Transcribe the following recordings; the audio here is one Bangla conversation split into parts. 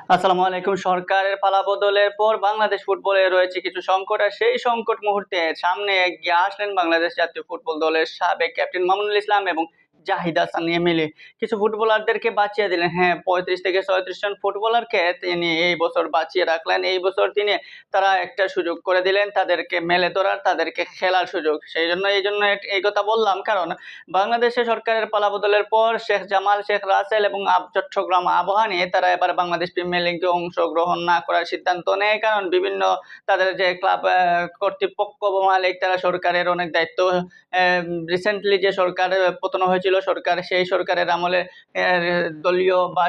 আসসালামু আলাইকুম। সরকারের পালাবদলের পর বাংলাদেশ ফুটবলে রয়েছে কিছু সংকট। আর সেই সংকট মুহূর্তে সামনে এগিয়ে আসলেন বাংলাদেশ জাতীয় ফুটবল দলের সাবেক ক্যাপ্টেন মামুনুল ইসলাম এবং জাহিদ হাসান মিলি। কিছু ফুটবলারদেরকে বাঁচিয়ে দিলেন। হ্যাঁ, ৩৫ থেকে ৩৬ জন ফুটবলারকে তিনি এই বছর বাঁচিয়ে রাখলেন। এই বছর তিনি তারা একটা সুযোগ করে দিলেন তাদেরকে মেলে ধরার, তাদেরকে খেলার সুযোগ। এইজন্য এই কথা বললাম, কারণ বাংলাদেশে সরকারের পালাবদলের পর শেখ জামাল, শেখ রাসেল এবং চট্টগ্রাম আবাহনী নিয়ে তারা এবার বাংলাদেশ প্রিমিয়ার লিগে অংশগ্রহণ না করার সিদ্ধান্ত নেয়। কারণ বিভিন্ন তাদের যে ক্লাব কর্তৃপক্ষ বা মালিক, তারা সরকারের অনেক দায়িত্ব রিসেন্টলি যে সরকার পতন হয়েছিল, সেই সরকারের আমলে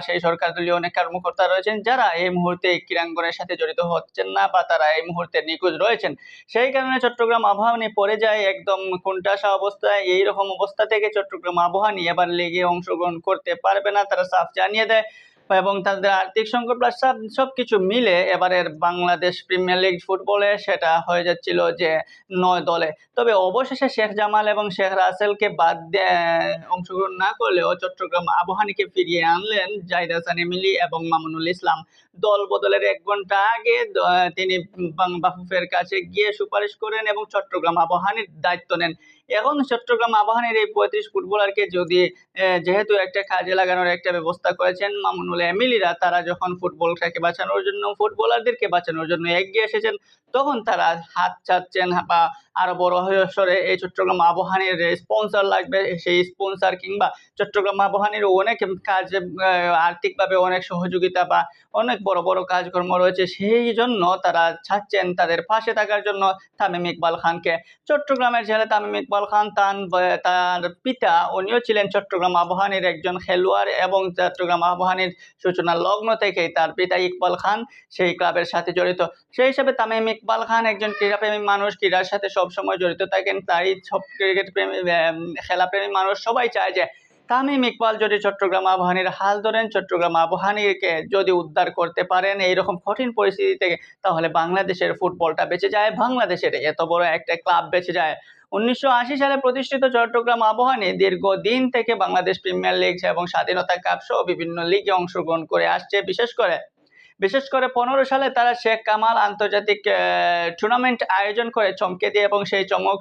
সেই সরকার দলীয় অনেক কর্মকর্তা রয়েছেন যারা এই মুহূর্তে ক্রীড়াঙ্গনের সাথে জড়িত হচ্ছেন না বা তারা এই মুহূর্তে নিখোঁজ রয়েছেন। সেই কারণে চট্টগ্রাম আবাহনী পড়ে যায় একদম কোণঠাসা অবস্থায়। এইরকম অবস্থা থেকে চট্টগ্রাম আবাহনী এবার লিগে অংশগ্রহণ করতে পারবে না, তারা সাফ জানিয়ে দেয়। এবং তাদের আর্থিক সংকট প্লাস সবকিছু মিলে এবারের বাংলাদেশ প্রিমিয়ার লিগ ফুটবলে সেটা হয়ে যাচ্ছিল যে ৯ দলে। তবে অবশেষে শেখ জামাল এবং শেখ রাসেলকে বাদ দিয়ে অংশগ্রহণ না করলেও চট্টগ্রাম আবাহনীকে ফিরিয়ে আনলেন জাহিদ হাসান মিলি এবং মামুনুল ইসলাম। দল বদলের ১ ঘন্টা আগে তিনি বাফুফের কাছে গিয়ে সুপারিশ করেন এবং চট্টগ্রাম আবাহনীর দায়িত্ব নেন। এখন চট্টগ্রাম আবাহনীর এই ৩৫ ফুটবলারকে যদি যেহেতু একটা কাজে লাগানোর একটা ব্যবস্থা করেছেন মামুনুল এমিলিরা, তারা যখন ফুটবলটাকে বাঁচানোর জন্য, ফুটবলারদেরকে বাঁচানোর জন্য এগিয়ে এসেছেন, তখন তারা হাত চাচ্ছেন বা আরো বড় সরে এই চট্টগ্রাম আবাহনীর স্পন্সর লাগবে, সেই স্পন্সর কিংবা চট্টগ্রাম আবাহনীর অনেক কাজ, আর্থিকভাবে অনেক সহযোগিতা বা অনেক বড় বড় কাজকর্ম রয়েছে, সেই জন্য তারা চাচ্ছেন তাদের পাশে থাকার জন্য তামিম ইকবাল খানকে। চট্টগ্রামের ছেলে তামিম ইকবাল খান, তার পিতা উনিও ছিলেন চট্টগ্রাম আবাহনীর একজন খেলোয়াড় এবং চট্টগ্রাম আবাহনীর সূচনার লগ্ন থেকেই তার পিতা ইকবাল খান সেই ক্লাবের সাথে জড়িত। সেই হিসাবে তামিম ইকবাল খান একজন ক্রীড়াপ্রেমী মানুষ, ক্রীড়ার সাথে সবসময় জড়িত থাকেন। তাই সব ক্রিকেট প্রেমী, খেলাপ্রেমী মানুষ সবাই চায় যে তামিম ইকবাল যদি চট্টগ্রাম আবাহনীর হাল ধরেন, চট্টগ্রাম আবাহনীকে যদি উদ্ধার করতে পারেন এইরকম কঠিন পরিস্থিতি থেকে, তাহলে বাংলাদেশের ফুটবলটা বেঁচে যায়, বাংলাদেশের এত বড় একটা ক্লাব বেঁচে যায়। ১৯৮০ সালে প্রতিষ্ঠিত চট্টগ্রাম আবাহনী দীর্ঘদিন থেকে বাংলাদেশ প্রিমিয়ার লিগ এবং স্বাধীনতা কাপ সহ বিভিন্ন লিগে অংশগ্রহণ করে আসছে। বিশেষ করে ১৫ সালে তারা শেখ কামাল আন্তর্জাতিক টুর্নামেন্ট আয়োজন করে চমকে দিয়ে এবং সেই চমক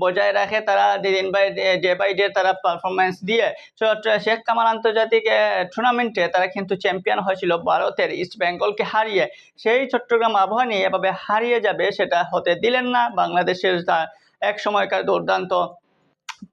বজায় রাখে তারা ডে বাই ডে তারা পারফরমেন্স দিয়ে। শেখ কামাল আন্তর্জাতিক টুর্নামেন্টে তারা কিন্তু চ্যাম্পিয়ন হয়েছিল ভারতের ইস্ট বেঙ্গলকে হারিয়ে। সেই চট্টগ্রাম আবাহনী এভাবে হারিয়ে যাবে সেটা হতে দিলেন না বাংলাদেশের এক সময়কার দুর্দান্ত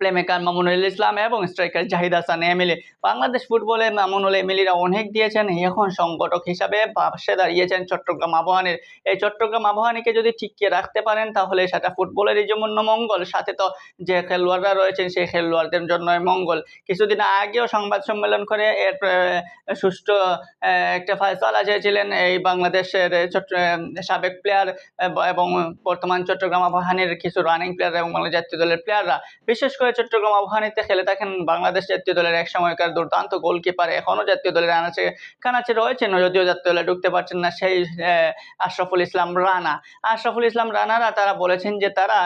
প্লেমেকার মামুনুল ইসলাম এবং স্ট্রাইকার জাহিদ হাসান এমিলি। বাংলাদেশ ফুটবলে মামুনুল এমিলিরা অনেক দিয়েছেন, এখন সংগঠক হিসাবে পাশে দাঁড়িয়েছেন চট্টগ্রাম আবাহনীর। এই চট্টগ্রাম আবাহনীকে যদি টিকিয়ে রাখতে পারেন তাহলে সেটা ফুটবলেরই যেমন মঙ্গল, সাথে তো যে খেলোয়াড়রা রয়েছেন সেই খেলোয়াড়দের জন্যই মঙ্গল। কিছুদিন আগেও সংবাদ সম্মেলন করে এর সুষ্ঠু একটা ফয়সালা চেয়েছিলেন এই বাংলাদেশের সাবেক প্লেয়ার এবং বর্তমান চট্টগ্রাম আবাহনীর কিছু রানিং প্লেয়ার এবং বাংলাদেশ জাতীয় দলের প্লেয়াররা। বিশেষ করে চট্টগ্রাম আবাহনীতে খেলে থাকেন বাংলাদেশ জাতীয় দলের এক সময়কার দুর্দান্ত গোলকিপার, এখনো জাতীয় দলের কানাচে রয়েছেন, যদিও জাতীয় দলে ঢুকতে পারছেন না, সেই আশরাফুল ইসলাম রানারা তারা বলেছেন যে তারা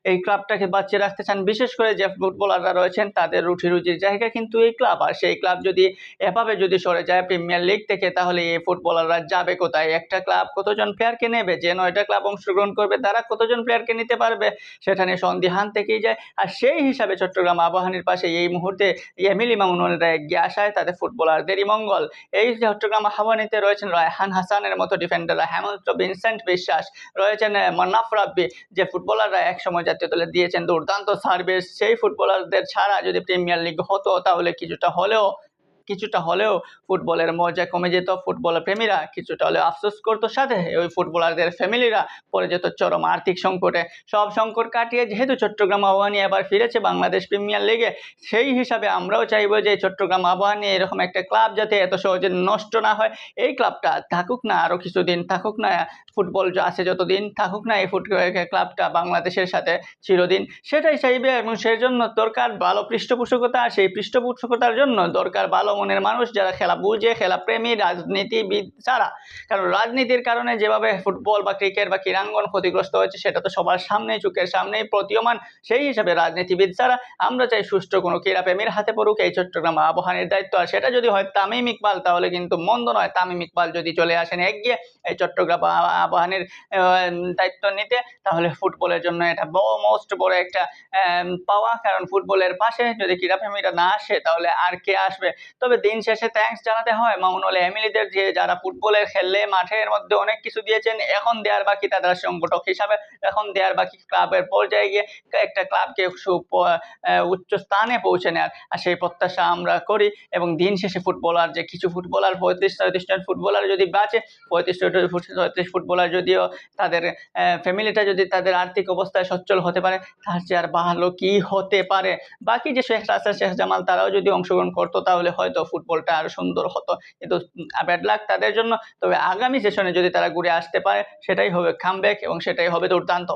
এই ক্লাবটাকে বাঁচিয়ে রাখতে চান। বিশেষ করে যে ফুটবলাররা রয়েছেন তাদের রুটির জায়গা কিন্তু এই ক্লাব, আর সেই ক্লাব যদি এভাবে যদি সরে যায় প্রিমিয়ার লিগ থেকে, তাহলে এই ফুটবলাররা যাবে কোথায়? একটা ক্লাব কতজন প্লেয়ারকে নেবে? যে 9টা ক্লাব অংশগ্রহণ করবে তারা কতজন প্লেয়ারকে নিতে পারবে সেটা নিয়ে সন্দিহান থেকেই যায়। আর সেই হিসাবে চট্টগ্রাম আবাহনীর পাশে এই মুহূর্তে এমিলি মামুনুলরা এগিয়ে আসায় তাদের ফুটবলারদেরই মঙ্গল। এই চট্টগ্রাম আবাহনীতে রয়েছেন রায়হান হাসানের মতো ডিফেন্ডাররা, হেমন্ত ভিনসেন্ট বিশ্বাস রয়েছেন, মান্নাফ রাব্বি, যে ফুটবলাররা একসময় জাতীয় দলে দিয়েছেন দুর্দান্ত সার্ভিস। সেই ফুটবলারদের ছাড়া যদি প্রিমিয়ার লিগ হতো তাহলে কিছুটা হলেও ফুটবলের মজা কমে যেত, ফুটবল প্রেমীরা কিছুটা হলেও আফসোস করতো, সাথে ওই ফুটবলারদের ফ্যামিলিরা পড়ে যেত চরম আর্থিক সংকটে। সব সংকট কাটিয়ে যেহেতু চট্টগ্রাম আবাহনী এবার ফিরেছে বাংলাদেশ প্রিমিয়ার লিগে, সেই হিসাবে আমরাও চাইবো যে চট্টগ্রাম আবাহনী এরকম একটা ক্লাব যাতে এত সহজে নষ্ট না হয়, এই ক্লাবটা থাকুক না, আরো কিছুদিন থাকুক না, ফুটবল আছে যতদিন থাকুক না, এই ক্লাবটা বাংলাদেশের সাথে চিরদিন, সেটাই চাইবে। এবং সেই জন্য দরকার ভালো পৃষ্ঠপোষকতা, সেই পৃষ্ঠপোষকতার জন্য দরকার ভালো মনের মানুষ, যারা খেলা বুঝে, খেলা প্রেমী, রাজনীতিবিদ ছাড়া। কারণ রাজনীতির কারণে যেভাবে ফুটবল বা ক্রিকেট বা ক্রীড়াঙ্গন ক্ষতিগ্রস্ত হয়েছে সেটা তো সবার সামনেই, চোখের সামনেই প্রতীয়মান। সেই হিসাবে রাজনীতিবিদ ছাড়া আমরা চাই সুষ্ঠু কোনো ক্রীড়াপ্রেমীর হাতে পড়ুক এই চট্টগ্রাম আবাহনীর দায়িত্ব। আর সেটা যদি হয় তামিম ইকবাল, তাহলে কিন্তু মন্দ নয়। তামিম ইকবাল যদি চলে আসেন এগিয়ে এই চট্টগ্রাম আবাহনীর দায়িত্ব নিতে, তাহলে ফুটবলের জন্য এটা মোস্ট বড় একটা পাওয়া। কারণ ফুটবলের পাশে যদি ক্রীড়াপ্রেমীরা না আসে তাহলে আর কে আসবে? তবে দিন শেষে থ্যাঙ্কস জানাতে হয় মামুনুল এমিলিদের, যে যারা ফুটবলের খেললে মাঠের মধ্যে অনেক কিছু দিয়েছেন, এখন দেওয়ার বাকি তাদের সংগঠক হিসাবে, এখন দেওয়ার বাকি ক্লাবের পর্যায়ে গিয়ে একটা ক্লাবকে উচ্চ স্থানে পৌঁছে নেওয়ার। আর সেই প্রত্যাশা আমরা করি। এবং দিন শেষে ফুটবলার, যে কিছু ফুটবলার 35-36 জন ফুটবলার যদি বাঁচে, 35-36 ফুটবলার যদিও তাদের ফ্যামিলিটা যদি তাদের আর্থিক অবস্থায় সচ্ছল হতে পারে, তার চেয়ে আর ভালো কি হতে পারে? বাকি যে শেখ রাসেল, শেখ জামাল তারাও যদি অংশগ্রহণ করতো তাহলে হয়তো ফুটবলটা আরো সুন্দর হতো। কিন্তু ব্যাড লাক তাদের জন্য। তবে আগামী সেশনে যদি তারা ঘুরে আসতে পারে সেটাই হবে কামব্যাক এবং সেটাই হবে দুর্দান্ত।